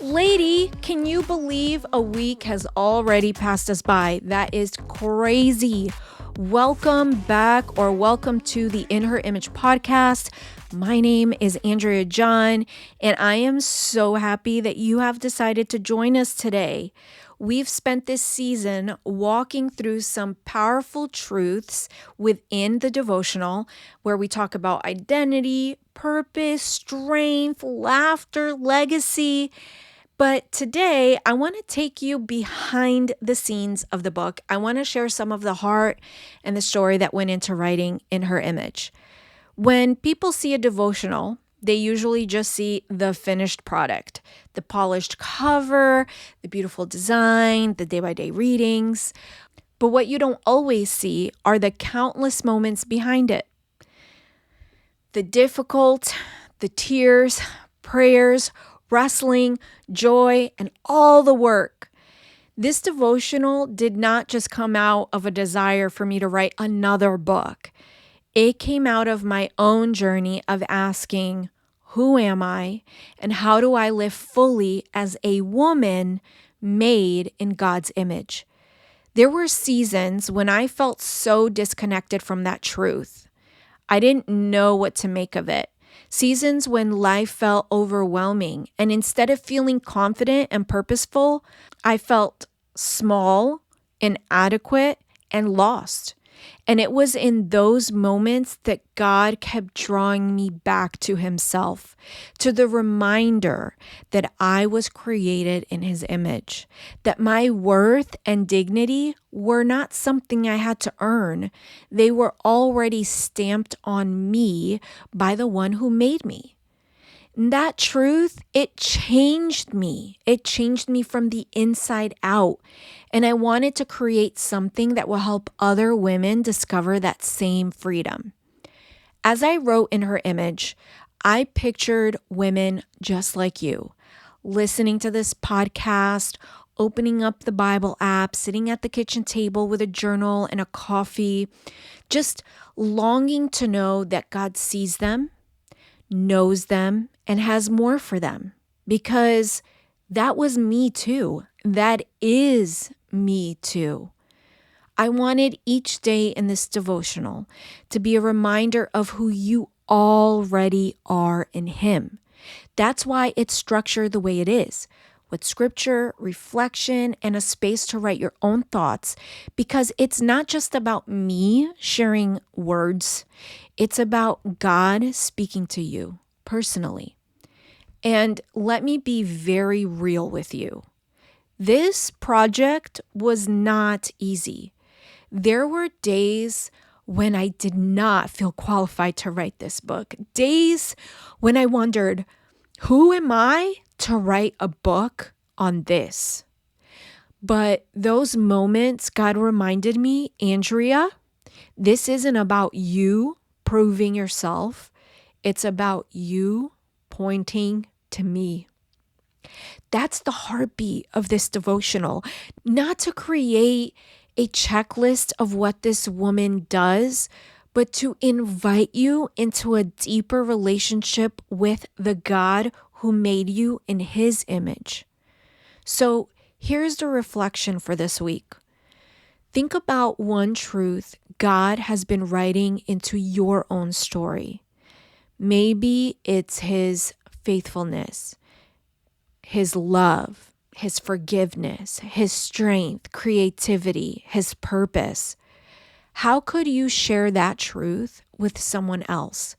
Lady, can you believe a week has already passed us by? That is crazy. Welcome back or welcome to the In Her Image podcast. My name is Andrea John, and I am so happy that you have decided to join us today. We've spent this season walking through some powerful truths within the devotional where we talk about identity, purpose, strength, laughter, legacy. But today, I want to take you behind the scenes of the book. I want to share some of the heart and the story that went into writing In Her Image. When people see a devotional, they usually just see the finished product, the polished cover, the beautiful design, the day-by-day readings. But what you don't always see are the countless moments behind it. The difficult, the tears, prayers, wrestling, joy, and all the work. This devotional did not just come out of a desire for me to write another book. It came out of my own journey of asking, who am I and how do I live fully as a woman made in God's image? There were seasons when I felt so disconnected from that truth. I didn't know what to make of it. Seasons when life felt overwhelming, and instead of feeling confident and purposeful, I felt small, inadequate, and lost. And it was in those moments that God kept drawing me back to Himself, to the reminder that I was created in His image, that my worth and dignity were not something I had to earn. They were already stamped on me by the one who made me. And that truth, it changed me. It changed me from the inside out. And I wanted to create something that will help other women discover that same freedom. As I wrote In Her Image, I pictured women just like you, listening to this podcast, opening up the Bible app, sitting at the kitchen table with a journal and a coffee, just longing to know that God sees them, knows them, and has more for them. Because that was me too. That is me too. I wanted each day in this devotional to be a reminder of who you already are in Him. That's why it's structured the way it is, with scripture, reflection, and a space to write your own thoughts, because it's not just about me sharing words. It's about God speaking to you personally. And let me be very real with you. This project was not easy. There were days when I did not feel qualified to write this book. Days when I wondered, who am I to write a book on this? But those moments, God reminded me, Andrea, this isn't about you proving yourself. It's about you pointing to me. That's the heartbeat of this devotional, not to create a checklist of what this woman does, but to invite you into a deeper relationship with the God who made you in His image. So here's the reflection for this week. Think about one truth God has been writing into your own story. Maybe it's His faithfulness, His love, His forgiveness, His strength, creativity, His purpose. How could you share that truth with someone else?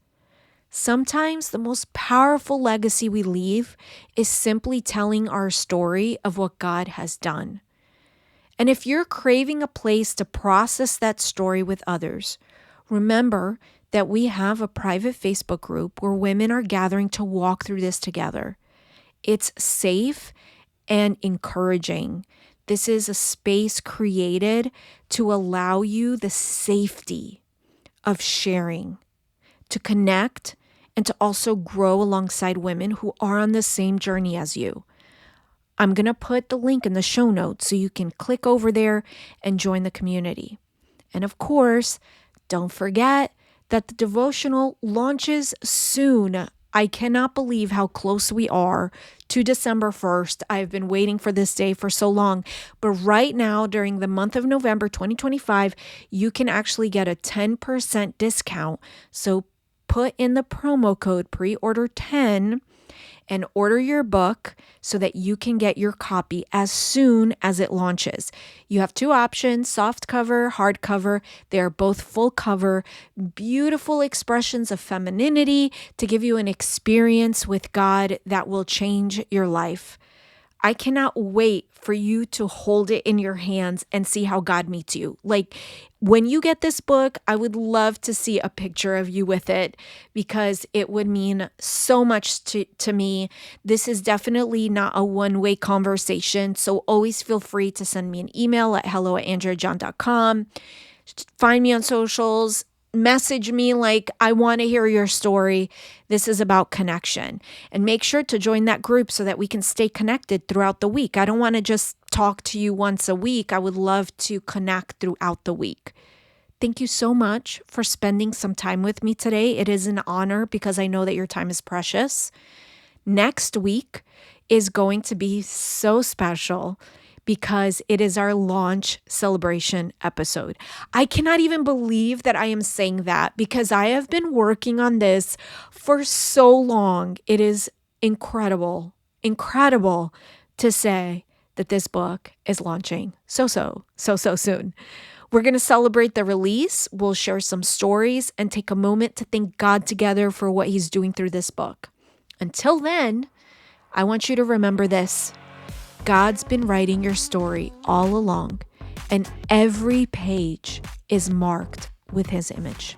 Sometimes the most powerful legacy we leave is simply telling our story of what God has done. And if you're craving a place to process that story with others, remember that we have a private Facebook group where women are gathering to walk through this together. It's safe and encouraging. This is a space created to allow you the safety of sharing, to connect, and to also grow alongside women who are on the same journey as you. I'm going to put the link in the show notes so you can click over there and join the community. And of course, don't forget that the devotional launches soon. I cannot believe how close we are to December 1st. I've been waiting for this day for so long. But right now, during the month of November 2025, you can actually get a 10% discount. So put in the promo code preorder10 and order your book so that you can get your copy as soon as it launches. You have two options, soft cover, hardcover. They are both full cover, beautiful expressions of femininity to give you an experience with God that will change your life. I cannot wait for you to hold it in your hands and see how God meets you. Like when you get this book, I would love to see a picture of you with it because it would mean so much to me. This is definitely not a one-way conversation. So always feel free to send me an email at hello@andreajohn.com. Find me on socials. Message me like, I want to hear your story. This is about connection. And make sure to join that group so that we can stay connected throughout the week. I don't want to just talk to you once a week. I would love to connect throughout the week. Thank you so much for spending some time with me today. It is an honor because I know that your time is precious. Next week is going to be so special because it is our launch celebration episode. I cannot even believe that I am saying that because I have been working on this for so long. It is incredible to say that this book is launching so soon. We're going to celebrate the release. We'll share some stories and take a moment to thank God together for what He's doing through this book. Until then, I want you to remember this. God's been writing your story all along, and every page is marked with His image.